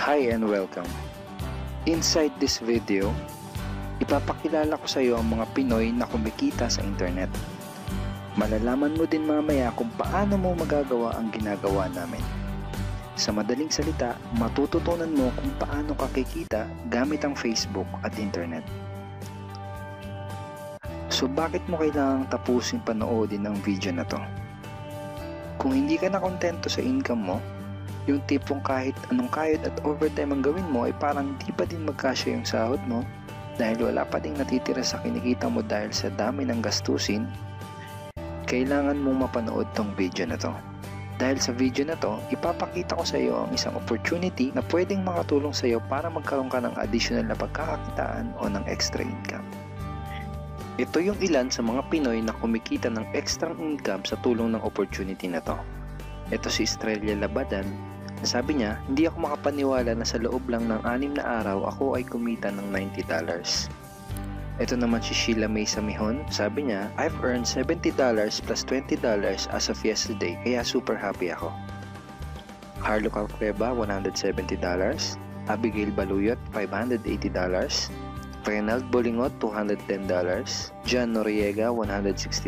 Hi and welcome. Inside this video, ipapakilala ko sa iyo ang mga Pinoy na kumikita sa internet. Malalaman mo din mamaya kung paano mo magagawa ang ginagawa namin. Sa madaling salita, matututunan mo kung paano ka kikita gamit ang Facebook at internet. So bakit mo kailangang tapusin panoodin ang video na to? Kung hindi ka na kontento sa income mo, yung tipong kahit anong kayod at overtime ang gawin mo ay parang di pa din magkasya yung sahod mo dahil wala pa ding natitira sa kinikita mo dahil sa dami ng gastusin, kailangan mong mapanood tong video na to. Dahil sa video na to, ipapakita ko sa iyo ang isang opportunity na pwedeng makatulong sa iyo para magkaroon ka ng additional na pagkakakitaan o ng extra income. Ito yung ilan sa mga Pinoy na kumikita ng extra income sa tulong ng opportunity na to. Ito si Estrella Labadan. Sabi niya, hindi ako makapaniwala na sa loob lang ng 6 na araw ako ay kumita ng $90. Ito naman si Sheila May Samihon. Sabi niya, I've earned $70 plus $20 as of yesterday kaya super happy ako. Harlo Calcreba, $170. Abigail Baluyot, $580. Renald Bolingot, $210. John Noriega, $160.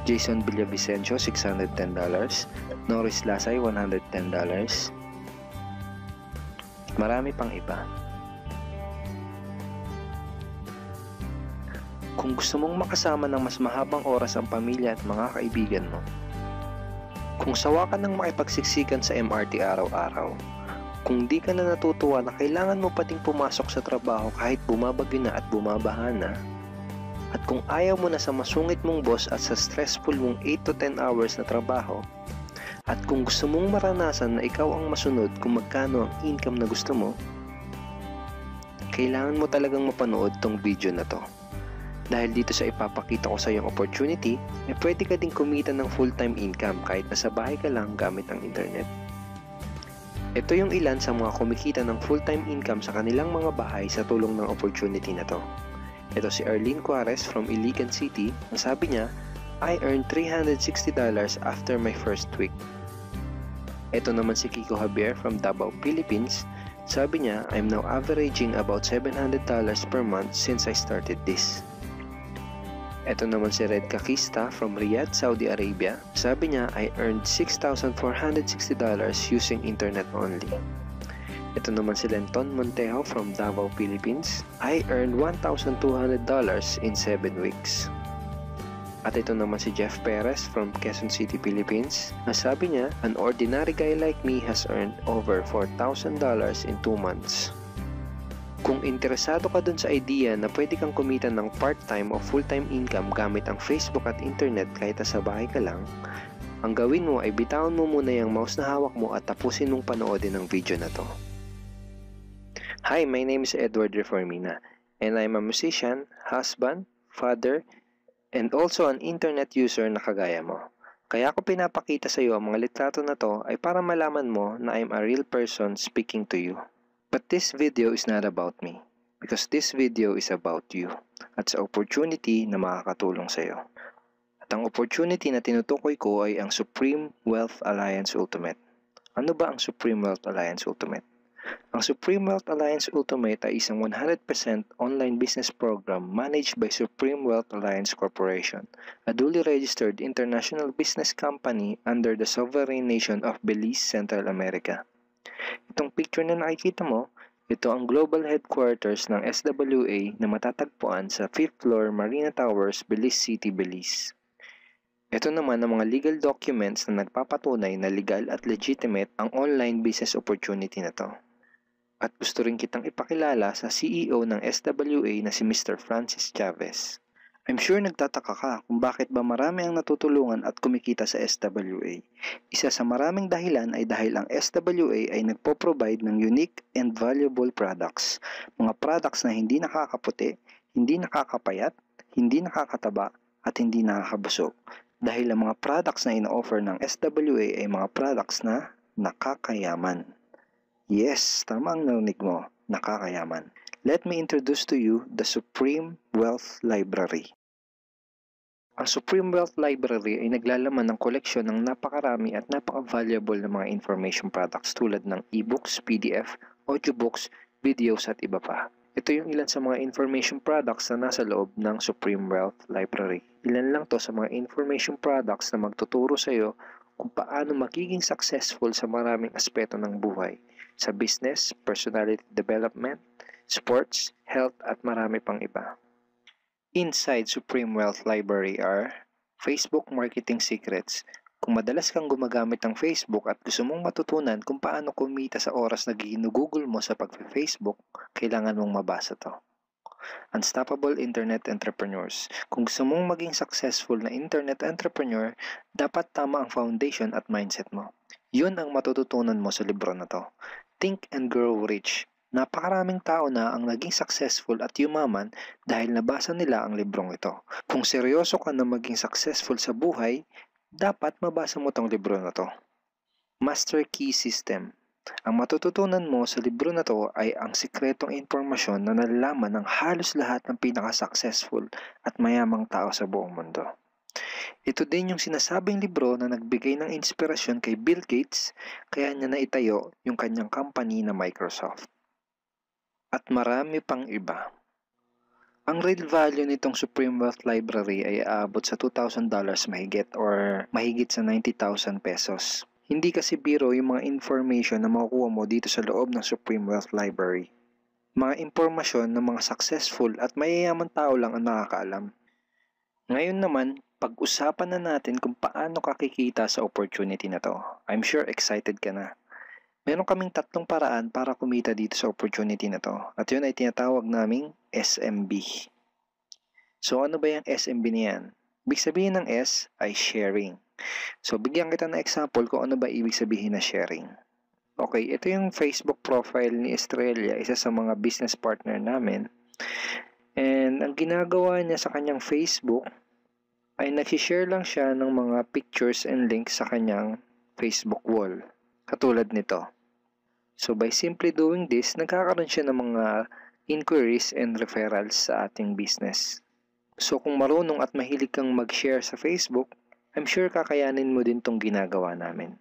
Jason Villavicencio, $610. Norris Lasay, $110. Marami pang iba. Kung gusto mong makasama ng mas mahabang oras ang pamilya at mga kaibigan mo, kung sawa ka ng makipagsiksikan sa MRT araw-araw, kung di ka na natutuwa na kailangan mo pating pumasok sa trabaho kahit bumabagyo na at bumabaha na, at kung ayaw mo na sa masungit mong boss at sa stressful mong 8 to 10 hours na trabaho, at kung gusto mong maranasan na ikaw ang masunod kung magkano ang income na gusto mo, kailangan mo talagang mapanood tong video na to. Dahil dito sa ipapakita ko sa iyong opportunity, pwede ka ding kumita ng full-time income kahit nasa bahay ka lang gamit ang internet. Ito yung ilan sa mga kumikita ng full-time income sa kanilang mga bahay sa tulong ng opportunity na to. Ito si Arlene Juarez from Iligan City. Ang sabi niya, I earned $360 after my first week. Ito naman si Kiko Javier from Davao, Philippines. Sabi niya, I'm now averaging about $700 per month since I started this. Ito naman si Red Kakista from Riyadh, Saudi Arabia. Sabi niya, I earned $6,460 using internet only. Ito naman si Lenton Montejo from Davao, Philippines. I earned $1,200 in 7 weeks. At ito naman si Jeff Perez from Quezon City, Philippines. Nasabi niya, an ordinary guy like me has earned over $4,000 in 2 months. Kung interesado ka dun sa idea na pwede kang kumita ng part-time o full-time income gamit ang Facebook at internet kahit sa bahay ka lang, ang gawin mo ay bitawan mo muna yung mouse na hawak mo at tapusin mong panoodin ang video na to. Hi, my name is Edward Reformina, and I'm a musician, husband, father, and also an internet user na kagaya mo. Kaya ako pinapakita sa iyo ang mga litrato na to ay para malaman mo na I'm a real person speaking to you. But this video is not about me, because this video is about you at sa opportunity na makakatulong sa iyo. At ang opportunity na tinutukoy ko ay ang Supreme Wealth Alliance Ultimate. Ano ba ang Supreme Wealth Alliance Ultimate? Ang Supreme Wealth Alliance Ultimate ay isang 100% online business program managed by Supreme Wealth Alliance Corporation, a duly registered international business company under the sovereign nation of Belize, Central America. Itong picture na nakikita mo, ito ang global headquarters ng SWA na matatagpuan sa 5th floor Marina Towers, Belize City, Belize. Ito naman ang mga legal documents na nagpapatunay na legal at legitimate ang online business opportunity na to. At gusto rin kitang ipakilala sa CEO ng SWA na si Mr. Francis Chavez. I'm sure nagtataka ka kung bakit ba marami ang natutulungan at kumikita sa SWA. Isa sa maraming dahilan ay dahil ang SWA ay nagpo-provide ng unique and valuable products. Mga products na hindi nakakaputi, hindi nakakapayat, hindi nakakataba, at hindi nakakabusog. Dahil ang mga products na ino-offer ng SWA ay mga products na nakakayaman. Yes, tama ang narinig mo, nakakayaman. Let me introduce to you the Supreme Wealth Library. Ang Supreme Wealth Library ay naglalaman ng koleksyon ng napakarami at napaka-valuable na mga information products tulad ng e-books, PDF, audiobooks, videos at iba pa. Ito yung ilan sa mga information products na nasa loob ng Supreme Wealth Library. Ilan lang to sa mga information products na magtuturo sa iyo kung paano magiging successful sa maraming aspeto ng buhay, sa business, personality development, sports, health at marami pang iba. Inside Supreme Wealth Library are Facebook Marketing Secrets. Kung madalas kang gumagamit ng Facebook at gusto mong matutunan kung paano kumita sa oras na ginugugol mo sa pag-Facebook, kailangan mong mabasa to. Unstoppable Internet Entrepreneurs. Kung gusto mong maging successful na internet entrepreneur, dapat tama ang foundation at mindset mo. Yun ang matututunan mo sa libro na to. Think and Grow Rich. Napakaraming tao na ang naging successful at yumaman dahil nabasa nila ang librong ito. Kung seryoso ka na maging successful sa buhay, dapat mabasa mo tong libro na to. Master Key System. Ang matututunan mo sa libro na to ay ang sikretong impormasyon na nalalaman ng halos lahat ng pinaka-successful at mayamang tao sa buong mundo. Ito din yung sinasabing libro na nagbigay ng inspirasyon kay Bill Gates kaya niya naitayo yung kanyang company na Microsoft. At marami pang iba. Ang real value nitong Supreme Wealth Library ay aabot sa $2,000 mahigit or mahigit sa 90,000 pesos. Hindi kasi biro yung mga information na makukuha mo dito sa loob ng Supreme Wealth Library. Mga impormasyon ng mga successful at mayayaman tao lang ang nakakaalam. Ngayon naman, pag-usapan na natin kung paano ka kikita sa opportunity na to. I'm sure excited ka na. Meron kaming 3 paraan para kumita dito sa opportunity na to. At yun ay tinatawag naming SMB. So ano ba yung SMB niyan? Ibig sabihin ng S ay sharing. So bigyan kita ng example kung ano ba ibig sabihin na sharing. Okay, ito yung Facebook profile ni Estrella, isa sa mga business partner namin. And ang ginagawa niya sa kanyang Facebook ay nag-share lang siya ng mga pictures and links sa kanyang Facebook wall. Katulad nito. So by simply doing this, nagkakaroon siya ng mga inquiries and referrals sa ating business. So kung marunong at mahilig kang mag-share sa Facebook, I'm sure kakayanin mo din tong ginagawa namin.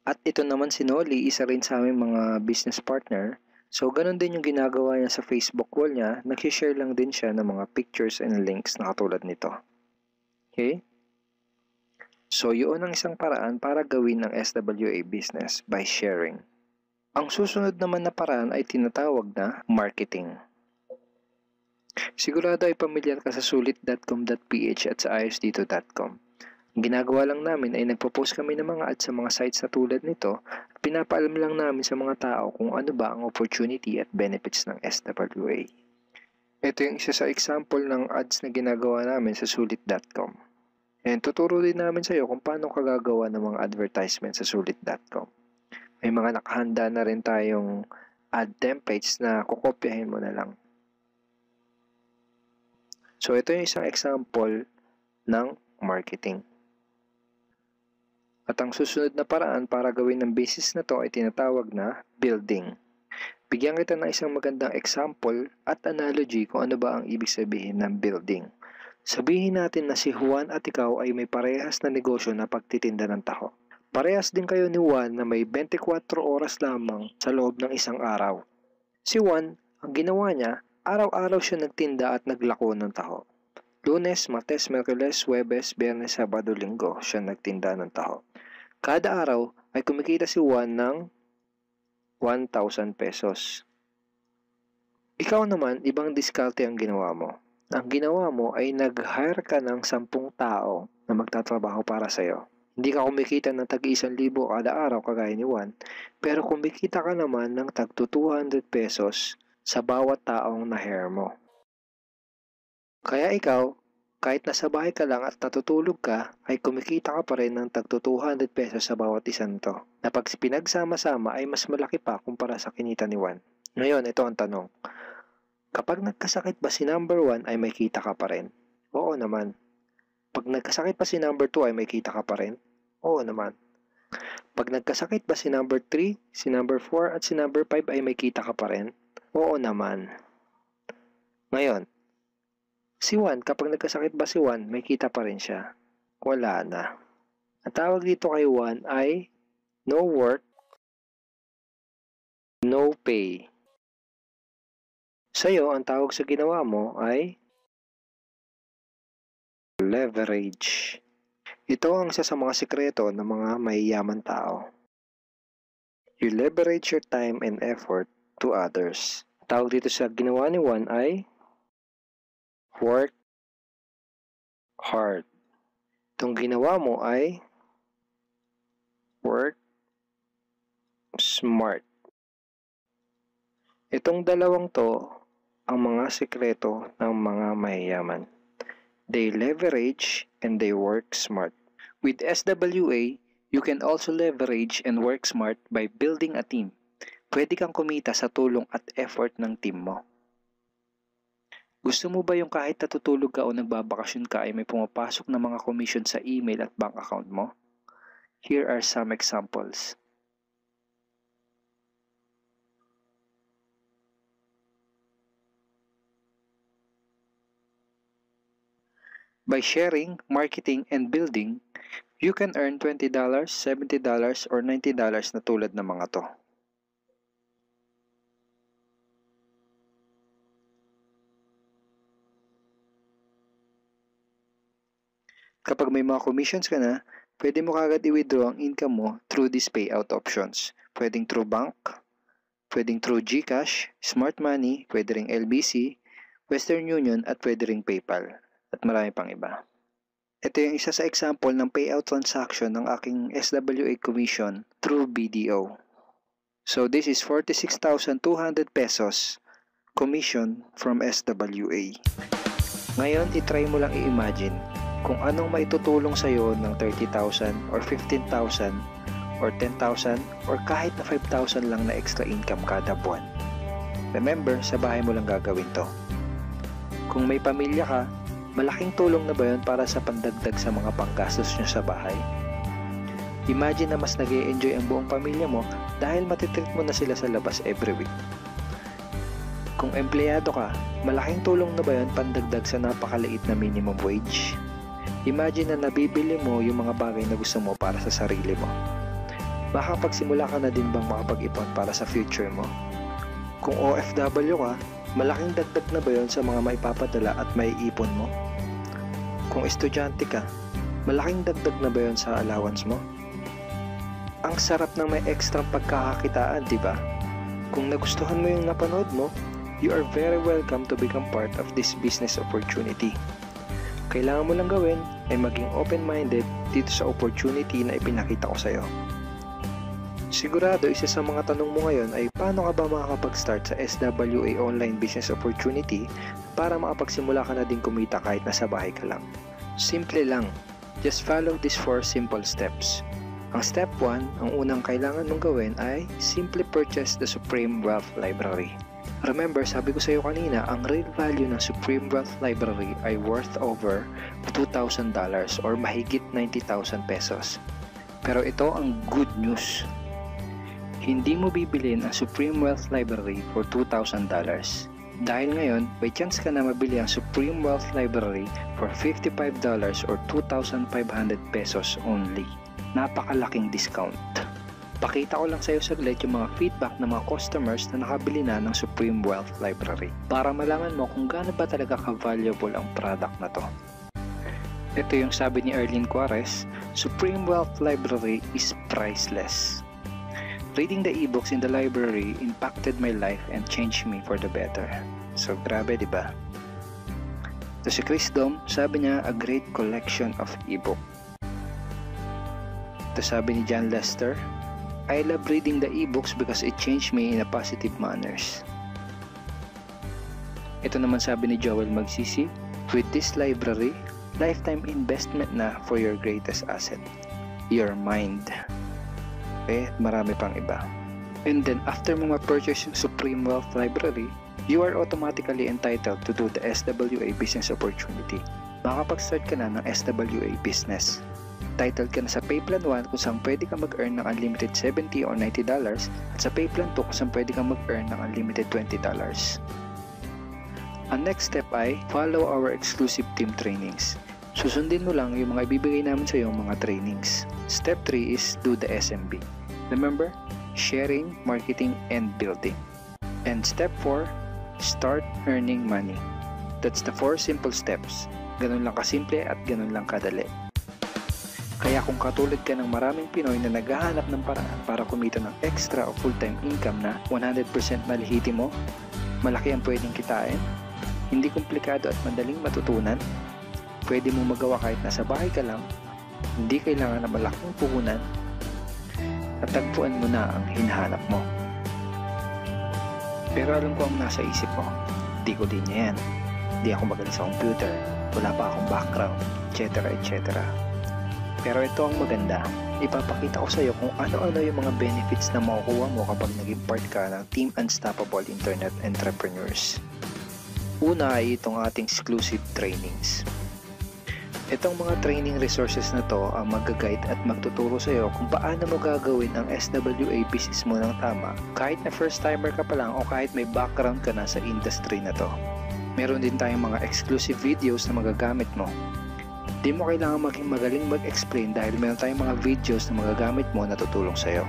At ito naman si Nolly, isa rin sa aming mga business partner. So ganun din yung ginagawa niya sa Facebook wall niya, nag-share lang din siya ng mga pictures and links na katulad nito. Okay? So, yun ang isang paraan para gawin ang SWA business by sharing. Ang susunod naman na paraan ay tinatawag na marketing. Sigurado ay pamilyar ka sa sulit.com.ph at sa ayosdito.com. Ang ginagawa lang namin ay nagpo-post kami ng mga ads sa mga sites na tulad nito at pinapaalam lang namin sa mga tao kung ano ba ang opportunity at benefits ng SWA. Ito yung isa sa example ng ads na ginagawa namin sa sulit.com. And tuturo din namin sa iyo kung paano ka gagawa ng mga advertisement sa sulit.com. May mga nakahanda na rin tayong ad templates na kukopyahin mo na lang. So ito yung isang example ng marketing. At ang susunod na paraan para gawin ng business na to ay tinatawag na building. Bigyan kita ng isang magandang example at analogy kung ano ba ang ibig sabihin ng building. Sabihin natin na si Juan at ikaw ay may parehas na negosyo na pagtitinda ng taho. Parehas din kayo ni Juan na may 24 oras lamang sa loob ng isang araw. Si Juan, ang ginawa niya, araw-araw siya nagtinda at naglako ng taho. Lunes, Martes, Miyerkules, Huwebes, Biyernes, Sabado, Linggo siya nagtinda ng taho. Kada araw ay kumikita si Juan ng 1,000 pesos. Ikaw naman, ibang diskarte ang ginawa mo. Ang ginawa mo ay nag-hire ka ng 10 tao na magtatrabaho para sa'yo. Hindi ka kumikita ng tag-1,000 kada araw kagaya ni Juan, pero kumikita ka naman ng tag 200 pesos sa bawat taong na-hire mo. Kaya ikaw, kahit nasa bahay ka lang at natutulog ka, ay kumikita ka pa rin ng tag 200 pesos sa bawat isang to, na pag pinagsama-sama ay mas malaki pa kumpara sa kinita ni Juan. Ngayon, ito ang tanong. Kapag nagkasakit ba si number 1 ay may kita ka pa rin? Oo naman. Pag nagkasakit pa si number 2 ay may kita ka pa rin? Oo naman. Pag nagkasakit ba si number 3, si number 4 at si number 5 ay may kita ka pa rin? Oo naman. Ngayon, Si Juan, kapag nagkasakit ba si Juan, may kita pa rin siya? Wala na. Ang tawag dito kay Juan ay no work, no pay. Sa'yo, ang tawag sa ginawa mo ay leverage. Ito ang isa sa mga sikreto ng mga mayayaman tao. You leverage your time and effort to others. Tawag dito sa ginawa ni Juan ay work hard. Itong ginawa mo ay work smart. Itong dalawang to ang mga sikreto ng mga mayayaman. They leverage and they work smart. With SWA, you can also leverage and work smart by building a team. Pwede kang kumita sa tulong at effort ng team mo. Gusto mo ba yung kahit natutulog ka o nagbabakasyon ka ay may pumapasok na mga commission sa email at bank account mo? Here are some examples. By sharing, marketing, and building, you can earn $20, $70, or $90 na tulad ng mga to. Kapag may mga commissions ka na, pwede mo kagad i-withdraw ang income mo through these payout options. Pwedeng through bank, pwedeng through GCash, Smart Money, pwede ring LBC, Western Union, at pwede ring PayPal. At marami pang iba. Ito yung isa sa example ng payout transaction ng aking SWA commission through BDO. So this is 46,200 pesos commission from SWA. Ngayon, itry mo lang i-imagine kung anong maitutulong sa'yo ng 30,000 or 15,000 or 10,000 or kahit na 5,000 lang na extra income kada buwan. Remember, sa bahay mo lang gagawin to. Kung may pamilya ka, malaking tulong na ba yun para sa pandagdag sa mga panggastos nyo sa bahay? Imagine na mas nag-e-enjoy ang buong pamilya mo dahil matitreat mo na sila sa labas every week. Kung empleyado ka, malaking tulong na ba yun pandagdag sa napakaliit na minimum wage? Imagine na nabibili mo yung mga bagay na gusto mo para sa sarili mo. Makapagsimula ka na din bang makapag-ipon para sa future mo? Kung OFW ka, malaking dagdag na ba yun sa mga maipapadala at maiipon mo? Kung estudyante ka, malaking dagdag na ba yun sa allowance mo? Ang sarap ng may extra pagkakakitaan, di ba? Kung nagustuhan mo yung napanood mo, you are very welcome to become part of this business opportunity. Kailangan mo lang gawin ay maging open-minded dito sa opportunity na ipinakita ko sa'yo. Sigurado isa sa mga tanong mo ngayon ay paano ka ba makakapag-start sa SWA online business opportunity para makapagsimula ka na din kumita kahit nasa bahay ka lang. Simple lang. Just follow these 4 simple steps. Ang step 1, ang unang kailangan mong gawin ay simply purchase the Supreme Wealth Library. Remember, sabi ko sa iyo kanina, ang real value ng Supreme Wealth Library ay worth over $2,000 or mahigit 90,000 pesos. Pero ito ang good news. Hindi mo bibilin ang Supreme Wealth Library for $2,000. Dahil ngayon, may chance ka na mabili ang Supreme Wealth Library for $55 or 2,500 pesos only. Napakalaking discount. Pakita ko lang sa iyo saglit yung mga feedback ng mga customers na nakabili na ng Supreme Wealth Library para malaman mo kung gaano ba talaga ka-valuable ang product na to. Ito yung sabi ni Erlene Cuares, Supreme Wealth Library is priceless. Reading the ebooks in the library impacted my life and changed me for the better. So grabe, di ba? Ito si Chris Dom, sabi niya, a great collection of ebook. Ito sabi ni John Lester, I love reading the ebooks because it changed me in a positive manners. Ito naman sabi ni Joel Magsisi, with this library, lifetime investment na for your greatest asset, your mind. Marami pang iba. And then after mo ma-purchase yung Supreme Wealth Library, you are automatically entitled to do the SWA business opportunity. Makapag-start ka na ng SWA business. Titled ka na sa Payplan 1 kung saan pwede ka mag-earn ng unlimited $70 or $90 at sa Payplan 2 kung saan pwede ka mag-earn ng unlimited $20. Ang next step ay follow our exclusive team trainings. Susundin mo lang yung mga ibibigay namin sa iyo mga trainings. Step 3 is do the SMB. Remember, sharing, marketing, and building. And step 4, start earning money. That's the 4 simple steps. Ganun lang kasimple at ganun lang kadali. Kaya kung katulad ka ng maraming Pinoy na naghahanap ng paraan para kumita ng extra o full-time income na 100% malihitimo, malaki ang pwedeng kitain, hindi komplikado at madaling matutunan, pwede mong magawa kahit nasa bahay ka lang, hindi kailangan na malaking puhunan, at tagpuan mo na ang hinahanap mo. Pero alam ko ang nasa isip mo, di ko din yan. Di ako magaling sa computer, wala pa akong background, etc. etc. Pero ito ang maganda, ipapakita ko sa iyo kung ano-ano yung mga benefits na makukuha mo kapag naging part ka ng Team Unstoppable Internet Entrepreneurs. Una ay itong ating exclusive trainings. Itong mga training resources na to ang mag-guide at magtuturo sa iyo kung paano mo gagawin ang SWA business mo ng tama kahit na first timer ka pa lang o kahit may background ka na sa industry na to. Meron din tayong mga exclusive videos na magagamit mo. Di mo kailangan maging magaling mag-explain dahil meron tayong mga videos na magagamit mo na tutulong sa iyo.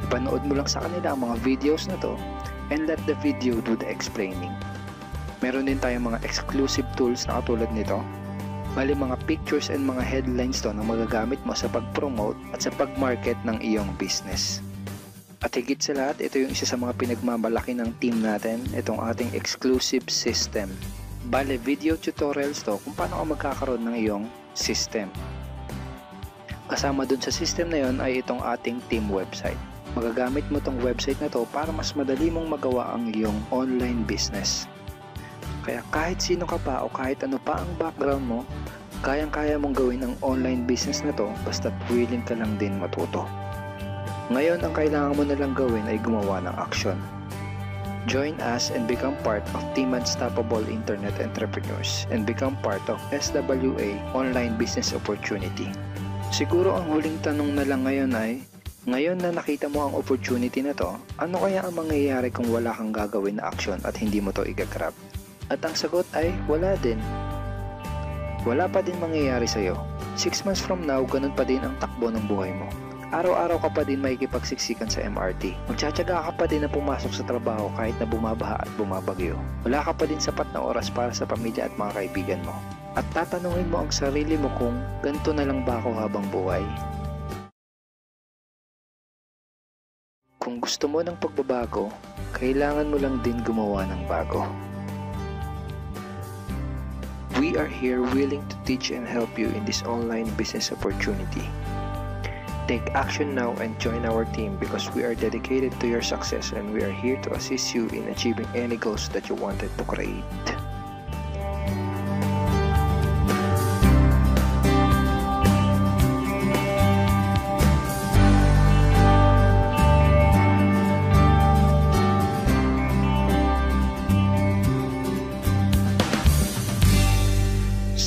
Ipanood mo lang sa kanila ang mga videos na to and let the video do the explaining. Meron din tayong mga exclusive tools na katulad nito. Bali mga pictures and mga headlines to na magagamit mo sa pag-promote at sa pag-market ng iyong business. At higit sa lahat, ito yung isa sa mga pinagmamalaki ng team natin, itong ating exclusive system. Bali video tutorials to kung paano ka magkakaroon ng iyong system. Kasama dun sa system na yon ay itong ating team website. Magagamit mo itong website na to para mas madali mong magawa ang iyong online business. Kaya kahit sino ka pa o kahit ano pa ang background mo, kayang-kaya mong gawin ang online business na to basta't willing ka lang din matuto. Ngayon, ang kailangan mo na lang gawin ay gumawa ng action. Join us and become part of Team Unstoppable Internet Entrepreneurs and become part of SWA Online Business Opportunity. Siguro ang huling tanong na lang ngayon ay, ngayon na nakita mo ang opportunity na to, ano kaya ang mangyayari kung wala kang gagawin na action at hindi mo to i-grab? At ang sagot ay wala din. Wala pa din mangyayari sa'yo. 6 months from now, ganun pa din ang takbo ng buhay mo. Araw-araw ka pa din makikipagsiksikan sa MRT. Magtsatsaga ka pa din na pumasok sa trabaho kahit na bumabaha at bumabagyo. Wala ka pa din sapat na oras para sa pamilya at mga kaibigan mo. At tatanungin mo ang sarili mo kung ganito na lang ba ako habang buhay? Kung gusto mo ng pagbabago, kailangan mo lang din gumawa ng bago. We are here willing to teach and help you in this online business opportunity. Take action now and join our team because we are dedicated to your success and we are here to assist you in achieving any goals that you wanted to create.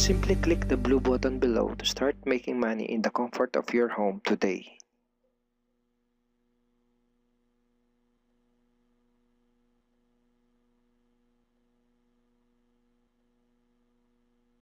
Simply click the blue button below to start making money in the comfort of your home today.